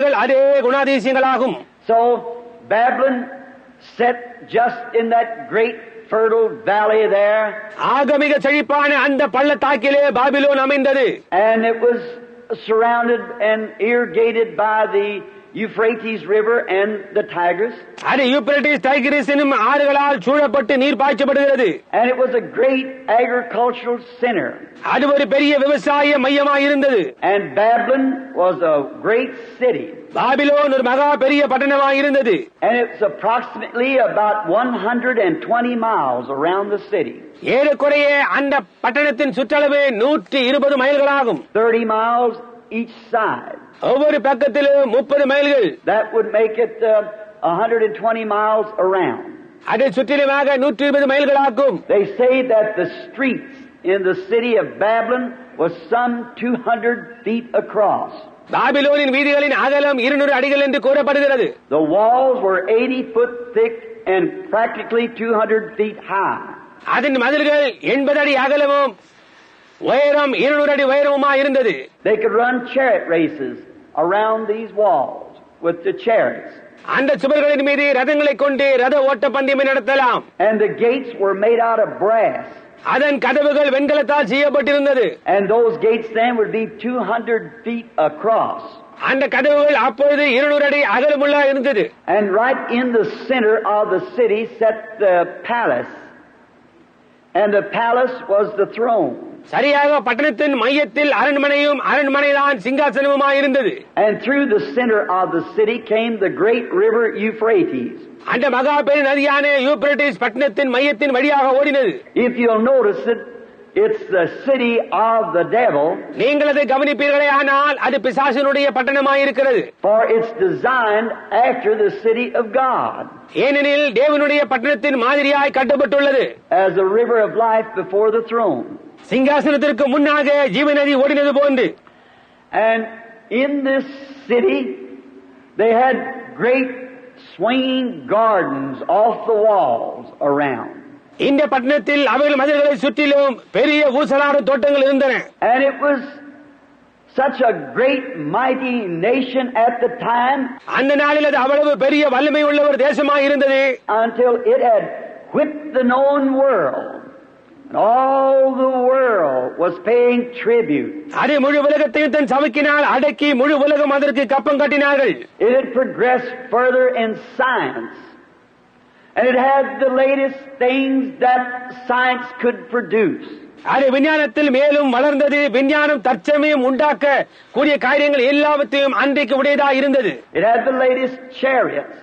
மதில்கள் அதே குணாதிசயங்களாகும். So Babylon set just in that great fertile valley there. ஆகமிக செழிப்பான அந்த பள்ளத்தாக்கிலே பாபிலோன் அமைந்தது. And it was surrounded and irrigated by the Euphrates River and the Tigris. அது Euphrates Tigris என்னும் ஆறுகளால் சூழப்பட்டு நீர் பாய்ச்சப்படுகிறது. And it was a great agricultural center. அது ஒரு பெரிய விவசாய மையமாக இருந்தது. And Babylon was a great city. Babylon ஒரு மகா பெரிய பட்டணமாக இருந்தது. And it's approximately about 120 miles around the city. ஏறக்குறைய அந்த பட்டணத்தின் சுற்றளவு 120 மைல்களாகும். 30 miles each side. ஒவ்வொரு பக்கத்திலும் 30 மைல்கள். That would make it 120 miles around. அதை சுற்றிலுமாக 120 மைல்களாகும். They say that the streets in the city of Babylon was some 200 feet across. பாபிலோனின் வீதிகளின் அகலம் 200 அடிகள் என்று கூறப்படுகிறது. The walls were 80 foot thick and practically 200 feet high. அதன் மதில்கள் 80 அடி அகலமும் உயரம் 200 அடி உயரமுமா இருந்தது. They could run chariot races around these walls with the chariots. அந்த சுவர்களின் மீது ரதங்களை கொண்டு ரத ஓட்ட பந்தயம் நடத்தலாம். And the gates were made out of brass. அதன் கதவுகள் வெண்கலத்தால் செய்யப்பட்டிருந்தது. And those gates then would be 200 feet across. அந்த கதவுகள் அப்பொழுது 200 அடி அகலமுள்ள இருந்தது. And right in the center of the city sat the palace. And the palace was the throne. சரியாக பட்டணத்தின் மையத்தில் அரண்மனையும் அரண்மனைதான் சிங்காசனமுமாய் இருந்தது. And through the center of the city came the great river Euphrates. அந்த மகா பெரிய நதியான யூப்ரட்டிஸ் பட்டணத்தின் மையத்தின் வழியாக ஓடினது. If you'll notice it, it's the city of the devil. நீங்கள் அதை கவனிப்பீர்களே ஆனால் அது பிசாசினுடைய பட்டணமாய் இருக்கிறது. For it's designed after the city of God. ஏனெனில் தேவனுடைய பட்டணத்தின் மாதிரியாய் கட்டப்பட்டுள்ளது. As a river of life before the throne. சிங்காசனத்திற்கு முன்னாக ஜீவநதி ஓடினது போன்று. And in this city they had great swinging gardens off the walls around. இந்த பட்டணத்தில் அவைகள் மதில்களை சுற்றிலும் பெரிய ஊசலாடும் தோட்டங்கள் இருந்தன. And it was such a great mighty nation at the time. அந்த நாளில் அது அவ்வளவு பெரிய வல்லமை உள்ள ஒரு தேசமாக இருந்தது. Until it had whipped the known world. And all the world was paying tribute. அது முழு உலகத்தையும் தன் சவுக்கினால் அடக்கி முழு உலகம் அதற்கு கப்பம் கட்டினார்கள். It had progressed further in science. And it had the latest things that science could produce. அது விஞ்ஞானத்தில் மேலும் வளர்ந்தது. விஞ்ஞானம் தற்சமயம் உண்டாக்க கூடிய காரியங்கள் எல்லாவற்றையும் அன்றைக்கு உடையதாக இருந்தது. It had the latest chariots,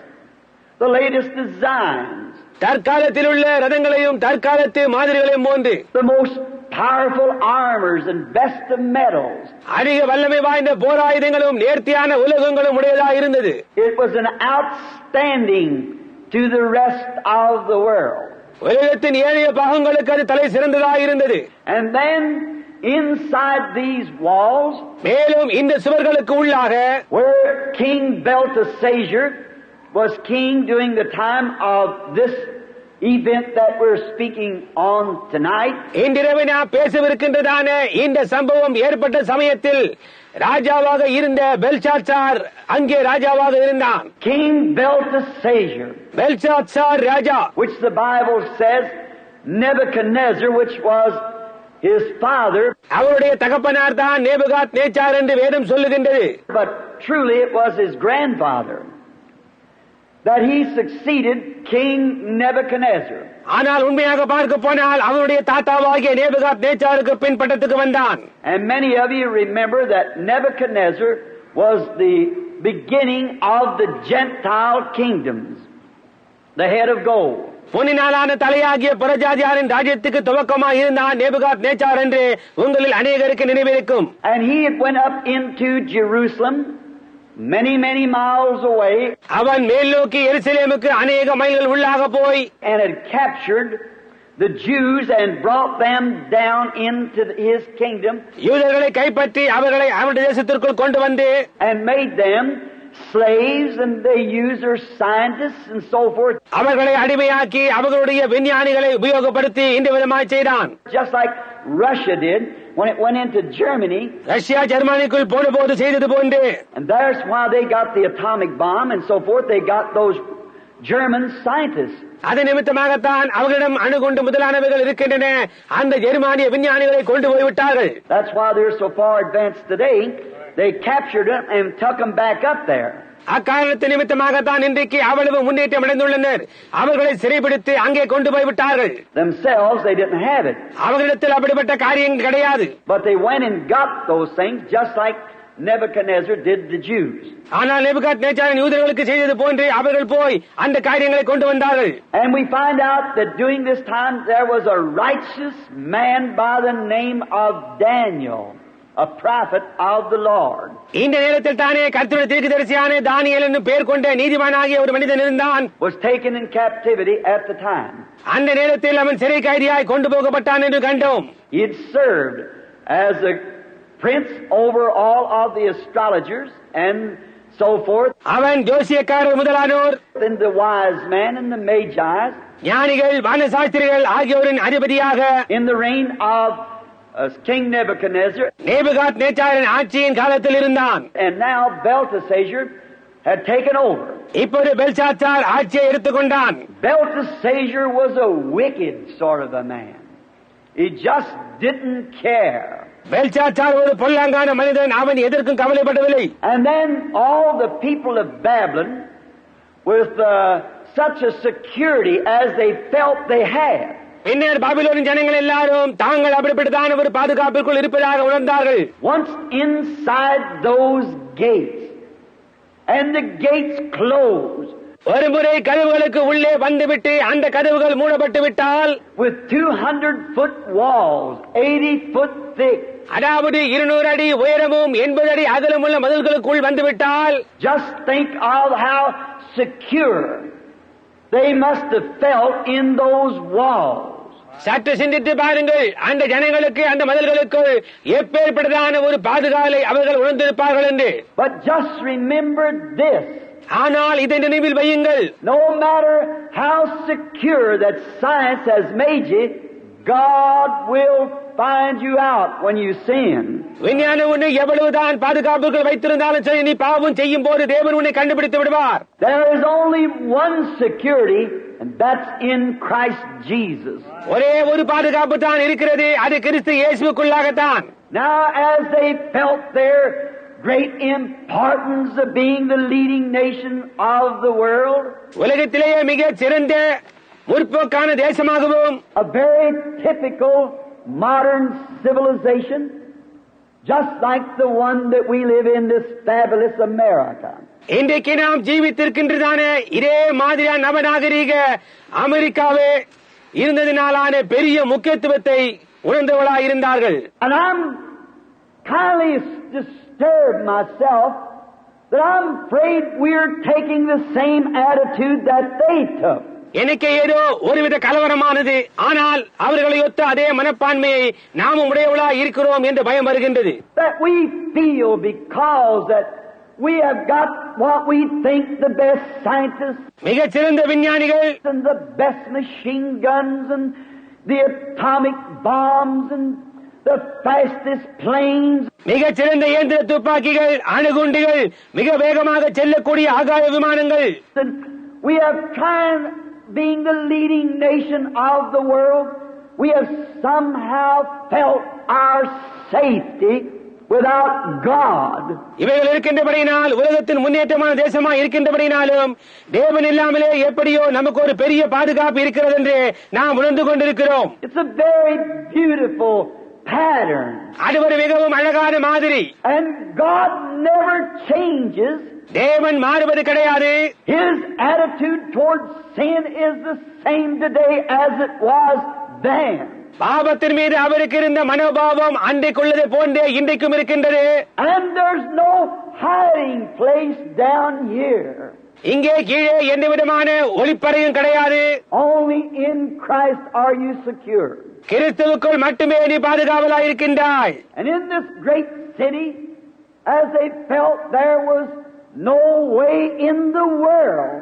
the latest designs. தற்காலத்தில் உள்ள ரதங்களையும் தற்காலத்து மாதிரிகளையும் போன்று The most powerful armors and best of metals. அதிக வல்லமை வாய்ந்த போராயுதங்களும் நேர்த்தியான உலகங்களும் உடையதாக இருந்தது. It was an outstanding to the rest of the world. உலகத்தின் ஏனைய பாகங்களுக்கு அது தலை சிறந்ததாக இருந்தது. And then inside these walls, மேலும் இந்த சுவர்களுக்கு உள்ளாக where King Belteshazzar was king during the time of this event that we're speaking on tonight. இன்றிரவு நாம் பேசவிருக்கின்றதான இந்த சம்பவம் ஏற்பட்ட சமயத்தில் ராஜாவாக இருந்த பெல்ஷாத்சார் அங்கே ராஜாவாக இருந்தான். King Belteshazzar, Belshazzar Raja, which the Bible says Nebuchadnezzar, which was his father. அவருடைய தகப்பனார் தான் நேபுகாத் நேச்சார் என்று வேதம் சொல்லுகின்றது. But truly it was his grandfather that he succeeded King Nebuchadnezzar. ஆனால் உண்மையாக பார்க்க போனால் அவருடைய தாத்தாவாகிய நேபுகாத் நேச்சாருக்கு பின்பற்றத்துக்கு வந்தான். And many of you remember that Nebuchadnezzar was the beginning of the Gentile kingdoms, the head of gold. பொன்னினாலான தலையாகிய புறஜாதியாரின் ராஜ்யத்துக்கு துவக்கமாக இருந்தான் நேபுகாத் நேச்சார் என்று உங்களில் அநேகருக்கு நினைவிருக்கும். And he went up into Jerusalem, many miles away. அவன் மேல் நோக்கி எருசலேமுக்கு அநேக மைல்கள் உள்ளாக போய் and had captured the Jews and brought them down into his kingdom. யூதர்களை கைப்பற்றி அவர்களை அவருடைய தேசத்திற்குள் கொண்டு வந்து and made them slaves, and they used their scientists and so forth. அவர்களை அடிமையாக்கி அவர்களுடைய விஞ்ஞானிகளை உபயோகப்படுத்தி இந்த விதமாய் செய்தான். Just like Russia did when it went into Germany. Russia ஜெர்மனிக்குள் போனபோது செய்தது போன்று. And there's why they got the atomic bomb and so forth. They got those German scientists. அது நிமித்தமாகத்தான் அவர்களிடம் அணுகுண்டு முதலானவைகள் இருக்கின்றன. அந்த ஜெர்மானிய விஞ்ஞானிகளை கொண்டு போய்விட்டார்கள். That's why they're so far advanced today. They captured them and took them back up there. அக்காரணத்து நிமித்தமாகத்தான் இன்றைக்கு அவ்வளவு முன்னேற்றம் அடைந்துள்ளனர். அவர்களை சிறைபிடித்து அங்கே கொண்டு போய்விட்டார்கள். Themselves, they didn't have it. அவர்களிடத்தில் அப்படிப்பட்ட காரியங்கள் கிடையாது. But they went and got those things just like Nebuchadnezzar did the Jews. ஆனால் நேபுகாத்நேச்சார் யூதர்களுக்கு செய்தது போன்று அவர்கள் போய் அந்த காரியங்களை கொண்டு வந்தார்கள். And we find out that during this time there was a righteous man by the name of Daniel, a prophet of the Lord. இந்த நேரத்தில் தானே கர்த்தருடைய தீர்க்கதரிசியான தானியேல் என்னும் பெயர் கொண்ட நீதிமானாகிய ஒரு மனிதன் இருந்தான். Was taken in captivity at the time. அந்த நேரத்தில் அவன் சிறை கைதியாய் கொண்டு போகப்பட்டான் என்று கண்டோம். He had served as a prince over all of the astrologers and so forth. அவன் ஜோசியக்காரர் முதலானோர், And the wise man and the magi. ஞானிகள் வானசாஸ்திரிகள் ஆகியோரின் அதிபதியாக In the reign of King Nebuchadnezzar. நேபுகாத்நேச்சாரின் ஆட்சியின் காலத்தில் இருந்தான். And now Belteshazzar had taken over. இப்போது பெல்சாத்சார் ஆட்சியை எடுத்துக்கொண்டான். Belteshazzar was a wicked sort of a man. He just didn't care. Belshazzar ஒரு பொல்லாங்கான மனிதன். அவன் எதற்கும் கவலைப்படவில்லை. And then all the people of Babylon, with such a security as they felt they had. பின்னர் பாபிலோனின் ஜனங்கள் எல்லாரும் தாங்கள் அப்படிப்பட்டதான ஒரு பாதுகாப்பிற்குள் இருப்பதாக உணர்ந்தார்கள். Once inside those gates, and the gates closed. ஒருமுறை கதவுகளுக்கு உள்ளே வந்துவிட்டு அந்த கதவுகள் மூடப்பட்டு விட்டால், with 200-foot walls, 80 foot thick. அதாவது 200 அடி உயரமும் 80 அடி அகலமுள்ள மதில்களுக்குள் வந்துவிட்டால், just think of how secure they must have felt in those walls. சற்று சிந்தித்து பாருங்கள், அந்த ஜனங்களுக்கு அந்த மதில்களுக்குள் எப்பேற்பட்டதான ஒரு பாதுகாவலை அவர்கள் உணர்ந்திருப்பார்கள் என்று. But just remember this. ஆனால் இதை நினைவில் வையுங்கள். No matter how secure that science has made you, God will find you out when you sin. விஞ்ஞானம் உன்னை எவ்வளவுதான் பாதுகாப்புகள் வைத்திருந்தாலும் சரி, நீ பாவம் செய்யும் போது தேவன் உன்னை கண்டுபிடித்து விடுவார். There is only one security, and that's in Christ Jesus. ஒரே ஒரு பாதுகாப்பு தான் இருக்கிறது, அது கிறிஸ்து இயேசுவுக்குள்ளாகத்தான். Now as they felt their great importance of being the leading nation of the world, உலகத்திலேயே மிக சிறந்த முற்போக்கான தேசமாகவும், a very typical modern civilization, just like the one that we live in, this fabulous America. இன்றைக்கு நாம் ஜீவித்திருக்கின்றதான இதே மாதிரியான நவநாகரீக அமெரிக்காவே இருந்ததினாலான பெரிய முக்கியத்துவத்தை உணர்ந்தவர்களாக இருந்தார்கள். And I'm kindly disturbed myself that I'm afraid we're taking the same attitude that they took. எனக்கு ஏதோ ஒருவித கலவரமானது, ஆனால் அவர்களை ஒத்த அதே மனப்பான்மையை நாமும் உடையவர்களாக இருக்கிறோம் என்று பயம் வருகின்றது. That we feel because that we have got what we think the best scientists மிகச் சிறந்த விஞ்ஞானிகள் and the best machine guns and the atomic bombs and the fastest planes. மிகச் சிறந்த இயந்திர துப்பாக்கிகள், அணுகுண்டுகள், மிக வேகமாக செல்லக்கூடிய ஆகாய விமானங்கள். And we have tried being the leading nation of the world. We have somehow felt our safety without God. இவைகள் இருக்கின்றபடியினால், உலகத்தின் முன்னேற்றமான தேசமாக இருக்கின்றபடியினாலும் தேவன் இல்லாமலே எப்படியோ நமக்கு ஒரு பெரிய பாதுகாப்பு இருக்கிறது என்று நாம் உணர்ந்து கொண்டிருக்கிறோம். It's a very beautiful pattern. அது ஒரு மிகவும் அழகான மாதிரி. And God never changes. தேவன் மாறுவது கிடையாது. His attitude towards sin is the same today as it was then. பாவத்தின் மீது அவருக்கு இருந்த மனோபாவம் அன்றைக்குள்ளது போன்றே இன்றைக்கும் இருக்கின்றது. And there's no hiding place down here. இங்கே கீழே எந்த விதமான ஒளிப்பறையும் கிடையாது. Only in Christ are you secure. கிறிஸ்துவுக்குள் மட்டுமே நீ பாதுகாவலாய் இருக்கின்றாய். And in this great city, as they felt there was no way in the world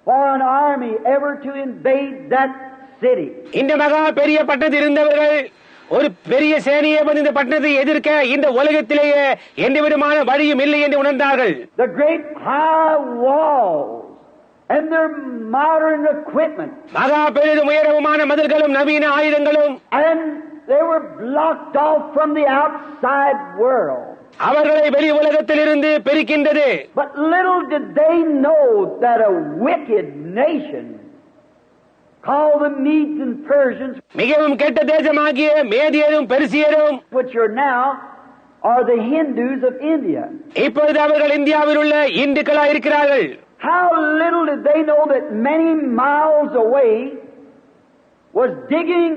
for an army ever to invade that city. இந்த மகா பெரிய பட்டத்தில் இருந்தவர்கள் ஒரு பெரிய சேனையை வந்து இந்த பட்டணத்தை எதிர்க்க இந்த உலகத்திலேயே எந்த விதமான வழியும் இல்லை என்று உணர்ந்தார்கள். The great high walls and their modern equipment. மகா பெரிதும் உயரமான மதில்களும் நவீன ஆயுதங்களும். And they were blocked off from the outside world. அவர்களை வெளி உலகத்திலிருந்து பிரிக்கின்றது. But little did they know that a wicked nation called the Medes and Persians, மிகவும் கெட்ட தேசமாகிய மேதியரும் பெர்சியரும், which are now are the Hindus of India. இப்பொழுது அவர்கள் இந்தியாவில் உள்ள இந்துக்களா இருக்கிறார்கள். How little did they know that many miles away was digging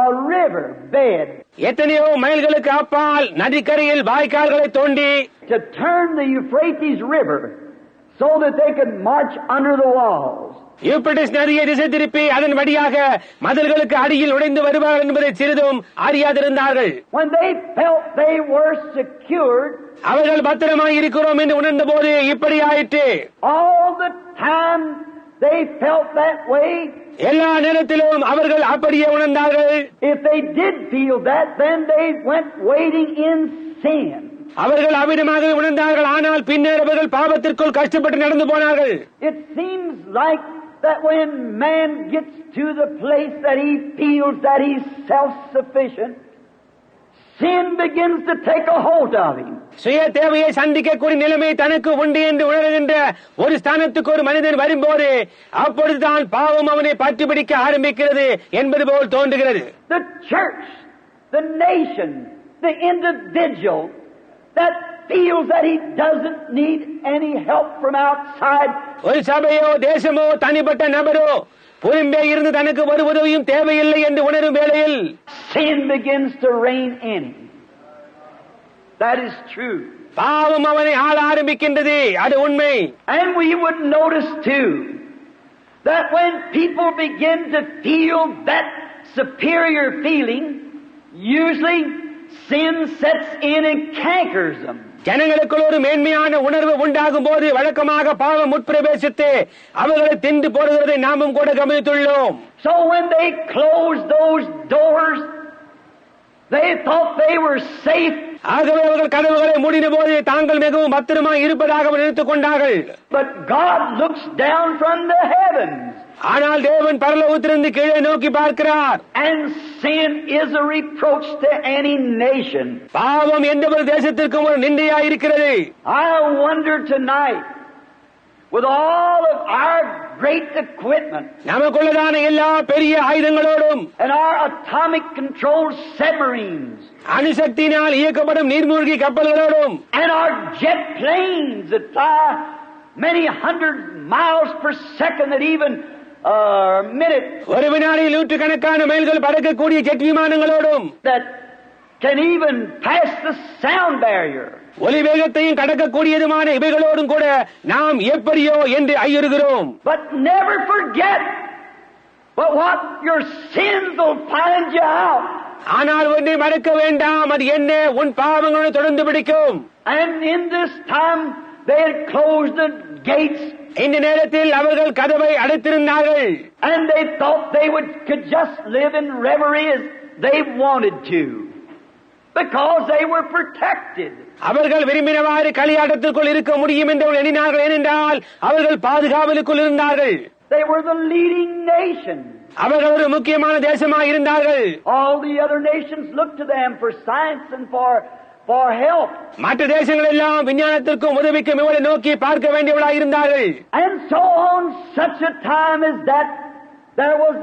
a river bed எத்தனையோ மைல்களுக்கு அப்பால் நதிக்கரையில் வாய்க்கால்களை தோண்டி to turn the Euphrates River so that they could march under the walls. Euphrates நதியை திசை திருப்பி அதன் வழியாக மதில்களுக்கு அடியில் நுழைந்து வருவார்கள் என்பதை சிறிதும் அறியாதிருந்தார்கள். When they felt they were secured, அவர்கள் பத்திரமாய் இருக்கிறோம் என்று உணர்ந்த போது இப்படி ஆயிற்று. all the time they felt that way. எல்லா நேரத்திலும் அவர்கள் அப்படியே உணர்ந்தார்கள். If they did feel that, then they went wading in sin. அவர்கள் அவிதமாக உணர்ந்தார்கள். ஆனால் பின்னர் அவர்கள் பாவத்திற்குள் கஷ்டப்பட்டு நடந்து போனார்கள். It seems like that when man gets to the place that he feels that he's self-sufficient, sin begins to take a hold of him. சுய தேவையை சந்திக்கக்கூடிய நிலைமை தனக்கு உண்டு என்று உணர்கின்ற ஒரு ஸ்தானத்துக்கு ஒரு மனிதன் வரும்போது அப்பொழுதுதான் பாவம் அவனை பற்றி பிடிக்க ஆரம்பிக்கிறது என்பது போல் தோன்றுகிறது. The church, the nation, the individual that feels that he doesn't need any help from outside, ஒரு சபையோ தேசமோ தனிப்பட்ட நபரோ புறம்பே இருந்து தனக்கு ஒரு உதவியும் தேவையில்லை என்று உணரும் வேளையில் sin begins to reign in him. That is true. பாவம் அவனை ஆள ஆரம்பிக்கின்றது. அது உண்மை. And we would notice too that when people begin to feel that superior feeling, usually sin sets in and cankers them. ஜனங்களுக்குள் ஒரு மேன்மையான உணர்வு உண்டாகும் போது வழக்கமாக பாவம் உட்பிரவேசித்து அவர்களை தின்று போடுகிறதை நாமும் கூட கவனித்துள்ளோம். So when they closed those doors, they thought they were safe. ஆகவே அவர்கள் கதவுகளை மூடின போது தாங்கள் மிகவும் பத்திரமாய் இருப்பதாக நினைத்துக் கொண்டார்கள். But God looks down from the heavens. ஆனால் தேவன் பரலோகத்திலிருந்து கீழே நோக்கி பார்க்கிறார். And sin is a reproach to any nation. பாவம் எந்த ஒரு தேசத்திற்கும் ஒரு நிந்தையா இருக்கிறது. I wonder tonight, with all of our great equipment, நமக்குள்ளதான எல்லா பெரிய ஆயுதங்களோடும் and our atomic controlled submarines, அணுசக்தியினால் இயக்கப்படும் நீர்மூழ்கி கப்பல்களோடும், and our jet planes that fly many hundred miles per second, that even minute, ஒரு வினாடியில் நூற்றுக்கணக்கான மைல்கள் பறக்கக்கூடிய jet விமானங்களோடும், that can even pass the sound barrier, ஒலி வேகத்தையும் கடக்கக்கூடியதுமான இவைகளோடும் கூட நாம் எப்படியோ என்று ஐயுறுகிறோம். But never forget, but what your sins will find you out. ஆனால் ஒன்றை மறக்க வேண்டாம், அது என்ன? உன் பாவங்களை தொடர்ந்து பிடிக்கும். And in this time they had closed the gates. இந்த நேரத்தில் அவர்கள் கதவை அடைத்திருந்தார்கள். And they thought they could just live in reverie as they wanted to, because they were protected. அவர்கள் விரும்பினவாறு களியாட்டத்திற்குள் இருக்க முடியும் என்று எண்ணினார்கள். ஏனென்றால் அவர்கள் பாதுகாவலுக்குள் இருந்தார்கள். They were the leading nation. அவர்கள் ஒரு முக்கியமான தேசமாக இருந்தார்கள். All the other nations looked to them for science and for help. மற்ற தேசங்கள் எல்லாம் விஞ்ஞானத்திற்கும் உதவிக்கும் இவளை நோக்கி பார்க்க வேண்டியவளாக இருந்தார்கள். And so on such a time as that, there was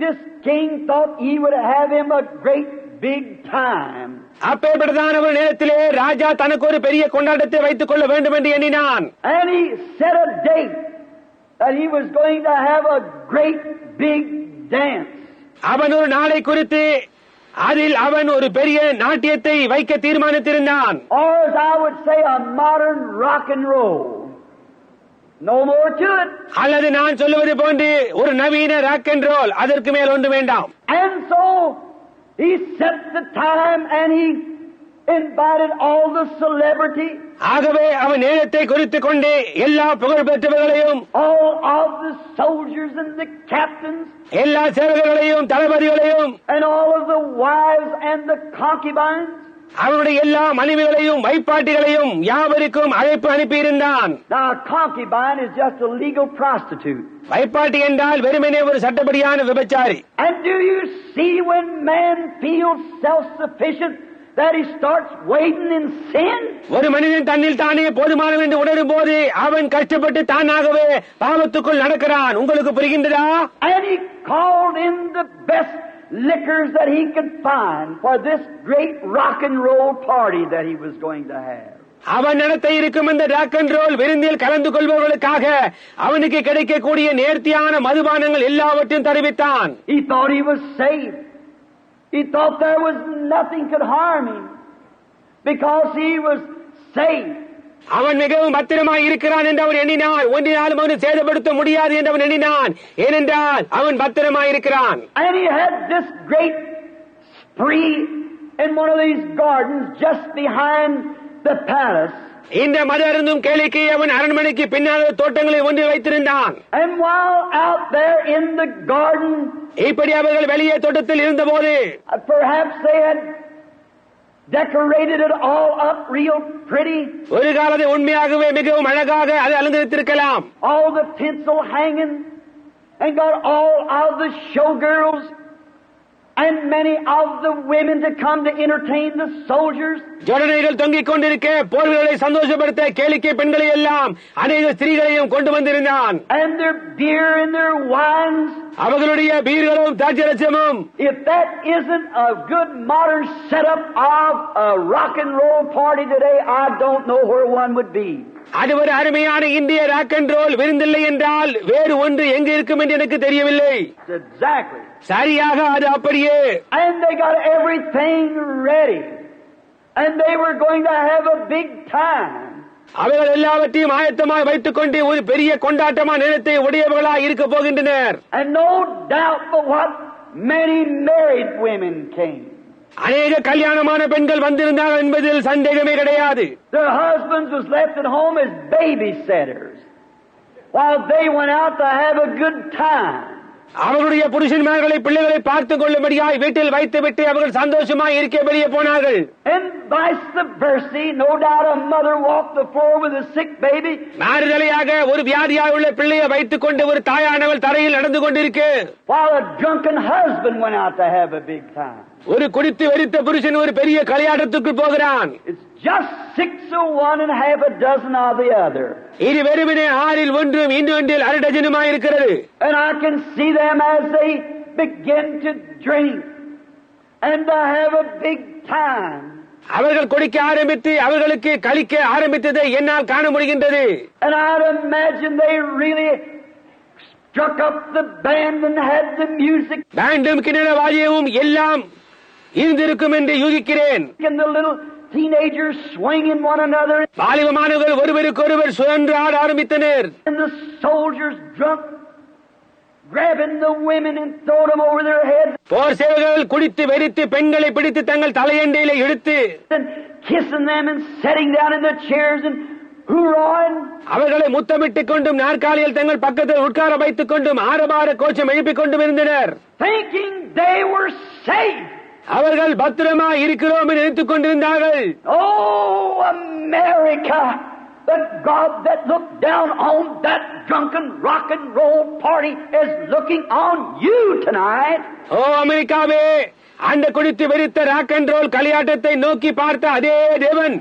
this king thought he would have him a great big time. அப்பேற்பட்டதான ஒரு நேரத்திலே ராஜா தனக்கு ஒரு பெரிய கொண்டாட்டத்தை வைத்துக் கொள்ள வேண்டும் என்று எண்ணினான். And he set a date that he was going to have a great big dance. அவன் ஒரு நாளை குறித்து அதில் அவன் ஒரு பெரிய நாட்டியத்தை வைக்க தீர்மானித்திருந்தான். Or as I would say, a modern rock and roll. No more to it. அல்லது நான் சொல்லுவது போன்று ஒரு நவீன ராக் அண்ட் ரோல், அதற்கு மேல் ஒன்று வேண்டாம். And so he set the time and he invited all the celebrity, ஆகவே அவன் நேரத்தை குறித்துக் கொண்டு எல்லா புகழ் பெற்றவர்களையும், all of the soldiers and the captains, எல்லா சேவகர்களையும் தளபதிகளையும், and all of the wives and the concubines. அவனுடைய எல்லா மனைவிகளையும் வைப்பாட்டிகளையும் யாவருக்கும் அழைப்பு அனுப்பியிருந்தான். Now a concubine is just a legal prostitute. வைப்பாட்டி என்றால் வெறுமனே ஒரு சட்டப்படியான விபச்சாரி. And do you see when man feels self-sufficient that he starts wading in sin? ஒரு மனிதன் தன்னில் தானே போதுமானவன் என்று உணரும் போது அவன் கஷ்டப்பட்டு தானாகவே பாவத்துக்குள் நடக்கிறான். உங்களுக்கு புரிகின்றதா? And he called in the best liquors that he could find for this great rock and roll party that he was going to have. அவன் நடத்த இருக்கும் இந்த ராக் அண்ட் ரோல் விருந்தில் கலந்து கொள்பவர்களுக்காக அவனுக்கு கிடைக்கக்கூடிய நேர்த்தியான மதுபானங்கள் எல்லாவற்றையும் தருவித்தான். He thought he was saved. He thought there was nothing could harm him because he was saved. அவன் மிகவும் பத்திரமாய் இருக்கிறான் என்று அவன் எண்ணினான். ஒன்றினாலும் அவனை சேதப்படுத்த முடியாது என்று அவன் எண்ணினான். ஏனென்றால் அவன் பத்திரமாய் இருக்கிறான். And he had this great spree in one of these gardens just behind the palace. இந்த மது அருந்தும் கேளிக்கை அவன் அரண்மனைக்கு பின்னால் தோட்டங்களை ஒன்று வைத்திருந்தான். And while out there in the garden, இப்படி அவர்கள் வெளியே தோட்டத்தில் இருந்தபோது, perhaps they had decorated it all up real pretty. ஒரு காலத்தை உண்மையாகவே மிகவும் அழகாக அதை அலங்கரித்திருக்கலாம். All the tinsel hanging and got all of the showgirls and many of the women to come to entertain the soldiers. ஜோடனைகள் தொங்கிக் கொண்டிருக்க போர்களை சந்தோஷப்படுத்த கேளிக்கை பெண்களை எல்லாம் அநேக ஸ்திரீகளையும் கொண்டு வந்திருந்தான். And their beer and their wines. அவர்களுடைய பீர்களும் திராட்சரசமும். If that isn't a good modern setup of a rock and roll party today, I don't know where one would be. அது ஒரு அருமையான இந்திய ராக் அண்ட் ரோல் விருந்தில்லை என்றால் வேறு ஒன்று எங்கு இருக்கும் என்று எனக்கு தெரியவில்லை. Exactly. சரியாக அது அப்படியே. And they got everything ready. And they were going to have a big time. அவர்கள் எல்லாவற்றையும் ஆயத்தமாக வைத்துக் கொண்டு ஒரு பெரிய கொண்டாட்டமான நேரத்தை உடையவர்களாக இருக்க போகின்றனர். And no doubt but what many married women came. அநேக கல்யாணமான பெண்கள் வந்திருந்தார்கள் என்பதில் சந்தேகமே கிடையாது. Their husbands was left at home as babysitters while they went out to have a good time. அவருடைய புருஷன்மார்களை பிள்ளைகளை பார்த்துக் கொள்ளும்படியாய் வீட்டில் வைத்துவிட்டு அவர்கள் சந்தோஷமாய் இருக்க வெளியே போனார்கள். And vice versa, no doubt a mother walked the floor with a sick baby. மாறுதலையாக ஒரு வியாதியாக உள்ள பிள்ளையை வைத்துக் கொண்டு ஒரு தாயானவள் தரையில் நடந்து கொண்டிருக்கு. While a drunken husband went out to have a big time. ஒரு குடித்து வெறித்த புருஷன் ஒரு பெரிய கல்யாணத்துக்கு போகிறான். It's just 6 of one and half a dozen of the other. இது வெறுமனே 6 ஒன்றும் இன்னொன்றில் அரை டஜனுமாய் இருக்கிறது. And I can see them as they begin to drink and to have a big time. அவர்கள் குடிக்க ஆரம்பித்து அவர்களுக்கு கழிக்க ஆரம்பித்ததை என்னால் காண முடிகின்றது. And I'd imagine they really struck up the band and had the music. பேண்டும் கிண்ண வாத்தியமும் எல்லாம் இருந்திருக்கும் என்று யூகிக்கிறேன். And the little teenagers swinging one another. வாலிபமானவர்கள் ஒருவருக்கொருவர் சுழன்று ஆட ஆரம்பித்தனர். And the soldiers drunk, grabbing the women and throwing them over their heads. போர் சேவகர்கள் குடித்து வெறித்து பெண்களை பிடித்து தங்கள் தலையண்டையில இழுத்து And kissing them and sitting down in the chairs and hoorahing. அவர்களை முத்தமிட்டுக் கொண்டும் நாற்காலியில் தங்கள் பக்கத்தில் உட்கார வைத்துக் கொண்டும் ஆரபார கோஷம் எழுப்பிக் கொண்டும் இருந்தனர். Thinking they were safe. அவர்கள் பத்திரமா இருக்கிறோம் என்று நினைத்துக் கொண்டிருந்தார்கள். Oh, America! The God that looked down on that drunken rock and roll party is looking on you tonight. ஓ அமெரிக்காவே, அந்த குடித்து வெறித்த ராக் அண்ட் ரோல் களியாட்டத்தை நோக்கி பார்த்த அதே தேவன்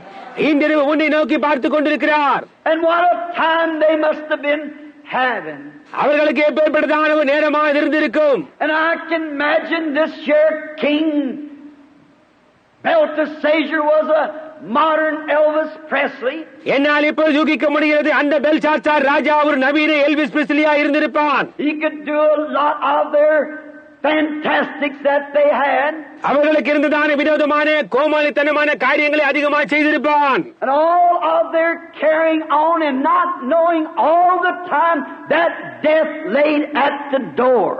இன்றிரவு உன்னை நோக்கி பார்த்துக் கொண்டிருக்கிறார். And what a time they must have been having. அவர்களுக்கு எப்பேற்பட்டதான ஒரு நேரமாக இருந்திருக்கும். And I can imagine this here king Belteshazzar was a modern Elvis Presley. என்னால் இப்போ யூகிக்க முடிகிறது, அந்த பெல்ஷாத்சார் ராஜா ஒரு நவீன எல்விஸ் பிரெஸ்லியா இருந்திருப்பான். He could do a lot of their fantastics that they had. அவர்களுக்கு இருந்ததான வினோதமான கோமாளித்தனமான காரியங்களை அதிகமாக செய்திருப்பான். And all of their carrying on and not knowing all the time that death laid at the door.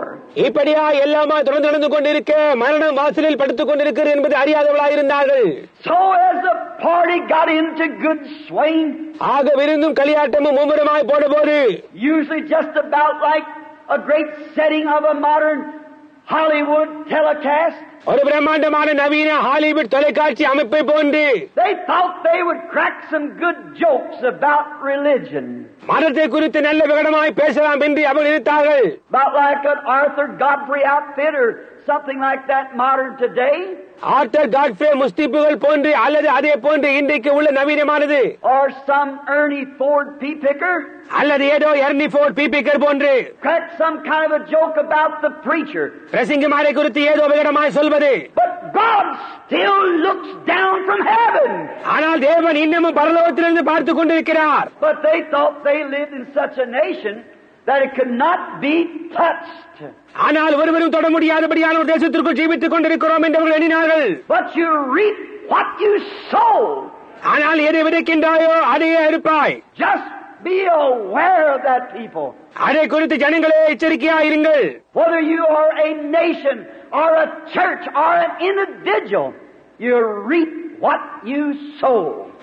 இப்படியா எல்லாமா தொடர்ந்து நடந்து கொண்டிருக்க மரணம் வாசலில் படுத்துக் கொண்டிருக்கிறது என்பது அறியாதவளாயிருந்தார்கள். So as the party got into good swing, ஆக விருந்தும் களியாட்டமும் மும்முரமாய் போனபோது, usually just about like a great setting of a modern Hollywood telecast, ஒரு பிரம்மாண்டமான நவீன ஹாலிவுட் தொலைக்காட்சி அமைப்பை போன்று they thought they would crack some good jokes about religion. மதத்தை குறித்து நல்ல விகடமாய் பேசலாம் என்று அவர்கள் நினைத்தார்கள். About like an Arthur Godfrey outfit or something like that modern today. Arthur Godfrey முஸ்திப்புகள் போன்று அல்லது அதே போன்று இன்றைக்கு உள்ள நவீனமானது, Or some Ernie Ford pea picker. அல்லது ஏதோ எர்னி ஃபோர்ட் பி பிக்கர் போன்று Crack some kind of a joke about the preacher. பிரசங்கிமாரை குறித்து ஏதோ விகடமாய் சொல்வது. But God still looks down from heaven. ஆனால் தேவன் இன்னமும் பரலோகத்திலிருந்து பார்த்துக் கொண்டிருக்கிறார். But they thought they lived in such a nation that it could not be touched. ஆனால் ஒருவரும் தொட முடியாதபடியான ஒரு தேசத்திற்குள் ஜீவித்துக் கொண்டிருக்கிறோம் என்று அவர்கள் எண்ணினார்கள். But you reap what you sow. ஆனால் எதை விதைக்கின்றாயோ அதையே அறுப்பாய். Just be aware of that, people. அதை குறித்து ஜனங்களே எச்சரிக்கையாயிருங்கள். Whether you are a nation or a church or an individual, you reap what you sow.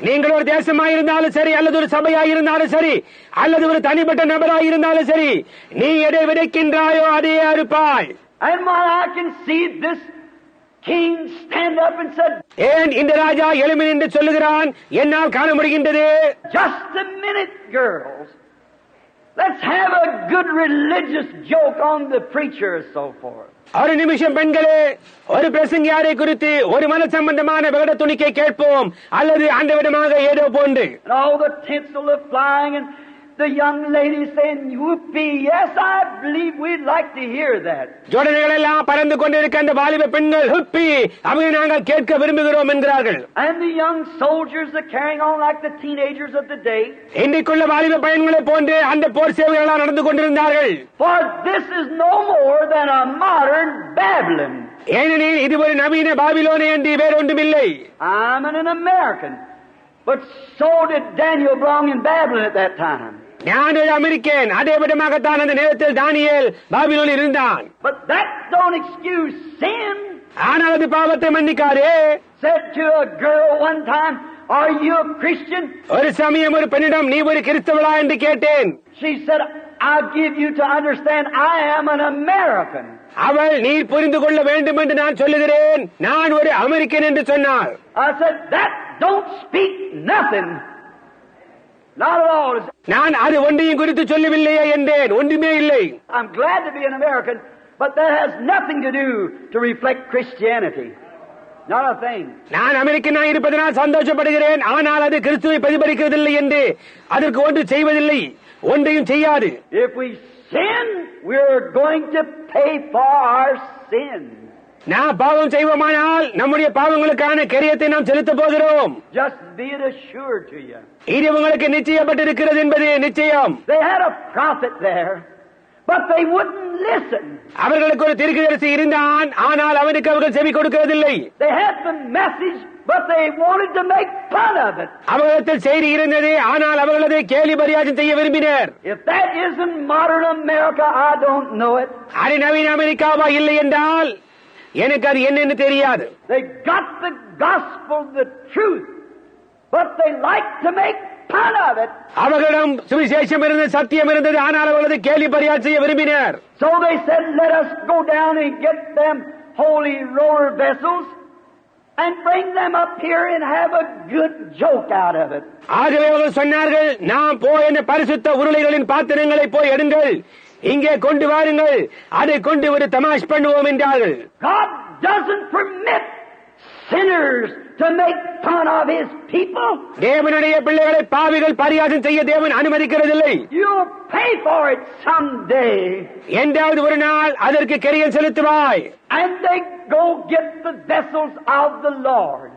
நீங்கள் ஒரு தேசமாயிருந்தாலும் சரி, அல்லது ஒரு சபையாயிருந்தாலும் சரி, அல்லது ஒரு தனிப்பட்ட நபராயிருந்தாலும் சரி, நீ எதை விதைக்கின்றாயோ அதையே அறுப்பாய். And while I can see this king stand up and said, ஏன் இந்த ராஜா எழும்பி நின்று சொல்லுகிறான், என்னால் காண முடிகின்றது. just a minute, girls. Let's have a good religious joke on the preacher and so forth. ஒரு நிமிஷம் பெண்களே, ஒரு பிரசங்கியாரை குறித்து ஒரு மன சம்பந்தமான விகட துணிக்கை கேட்போம், அல்லது அந்த விதமாக ஏதோ போன்று. And all the tinsel are flying and the young lady saying, whoopee, yes, I believe we'd like to hear that. ஜோடனைகள் எல்லாம் பறந்து கொண்டிருக்க அந்த வாலிப பெண்கள் ஹுப்பி, அவங்க நாங்கள் கேட்க விரும்புகிறோம் என்கிறார்கள். And the young soldiers are carrying on like the teenagers of the day. இன்றைக்குள்ள வாலிப பையன்களை போன்று அந்த போர் சேவைகளால் நடந்து கொண்டிருந்தார்கள். For this is no more than a modern Babylon. ஏனெனில் இது ஒரு நவீன பாபிலோனே என்று வேறொன்றுமில்லை. I'm an American, but so did Daniel belong in Babylon at that time. நான் ஒரு அமெரிக்கன், அதே விதமாகத்தான் அந்த நேரத்தில் தானியேல் பாபிலோனில் இருந்தான். But that don't excuse sin. ஆனால் அது பாவத்தை மன்னிக்காதே. Said to a girl one time, are you a Christian? ஒரு சமயம் ஒரு பெண்ணிடம், நீ ஒரு கிறிஸ்தவளா என்று கேட்டேன். She said, I'll give you to understand I am an American. அவள், நீ புரிந்து கொள்ள வேண்டும் என்று நான் சொல்லுகிறேன், நான் ஒரு அமெரிக்கன் என்று சொன்னாள். I said, that don't speak nothing. Not at all. நான் அது ஒன்றையும் குறித்து சொல்லவில்லையே என்றேன். ஒன்றுமே இல்லை. I'm glad to be an American, but that has nothing to do to reflect Christianity. Not a thing. நான் அமெரிக்கனாக இருப்பதனால் சந்தோஷப்படுகிறேன், ஆனால் அது கிறிஸ்துவை பிரதிபலிக்கிறதில்லை என்று அதற்கு ஒன்று செய்வதில்லை, ஒன்றையும் செய்யாது. If we sin, we're going to pay for our sin. நான் பாவம் செய்வோமானால் நம்முடைய பாவங்களுக்கான கிரயத்தை நாம் செலுத்த போகிறோம். Just be it assured to you. இது உங்களுக்கு நிச்சயப்பட்டிருக்கிறது என்பது நிச்சயம். They had a prophet there, but they wouldn't listen. அவர்களுக்கு ஒரு தீர்க்கதரிசி இருந்தான், ஆனால் அவனுக்கு அவர்கள் செவி கொடுக்கிறதில்லை. They had the message, but they wanted to make fun of it. அவர்களிடத்தில் செய்தி இருந்தது, ஆனால் அவர்கள் அதை கேலி பரியாசம் செய்ய விரும்பினர். If that isn't modern America, I don't know it. அது நவீன அமெரிக்காவா இல்லை என்றால் எனக்கு அது என்னன்னு தெரியாது. They got the gospel, the truth, but they like to make fun of it. அவர்களிடம் சுவிசேஷம் இருந்தது, சத்தியம் இருந்தது, ஆனால் அவர்களது கேலி பரியாசம் செய்ய விரும்பினர். So they said, let us go down and get them holy roller vessels and bring them up here and have a good joke out of it. ஆகவே அவர்கள் சொன்னார்கள், நாம் போய் இந்த பரிசுத்த உருளைகளின் பாத்திரங்களை போய் எடுங்கள், இங்கே கொண்டு வாருங்கள், அதை கொண்டு ஒரு தமாஷ் பண்ணுவோம் என்றார்கள். God doesn't permit sinners to make fun of His people. தேவனுடைய பிள்ளைகளை பாவிகள் பரியாசம் செய்ய தேவன் அனுமதிக்கிறதில்லை. You'll pay for it someday. என்றாவது ஒரு நாள் அதற்கு கிரயம் செலுத்துவாய். And they go get the vessels of the Lord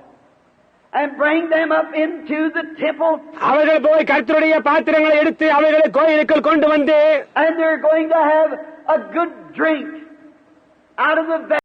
and bring them up into the temple. அவர்கள் போய் கர்த்தருடைய பாத்திரங்களை எடுத்து அவைகளை கோயிலுக்குள் கொண்டு வந்து, and they're going to have a good drink out of the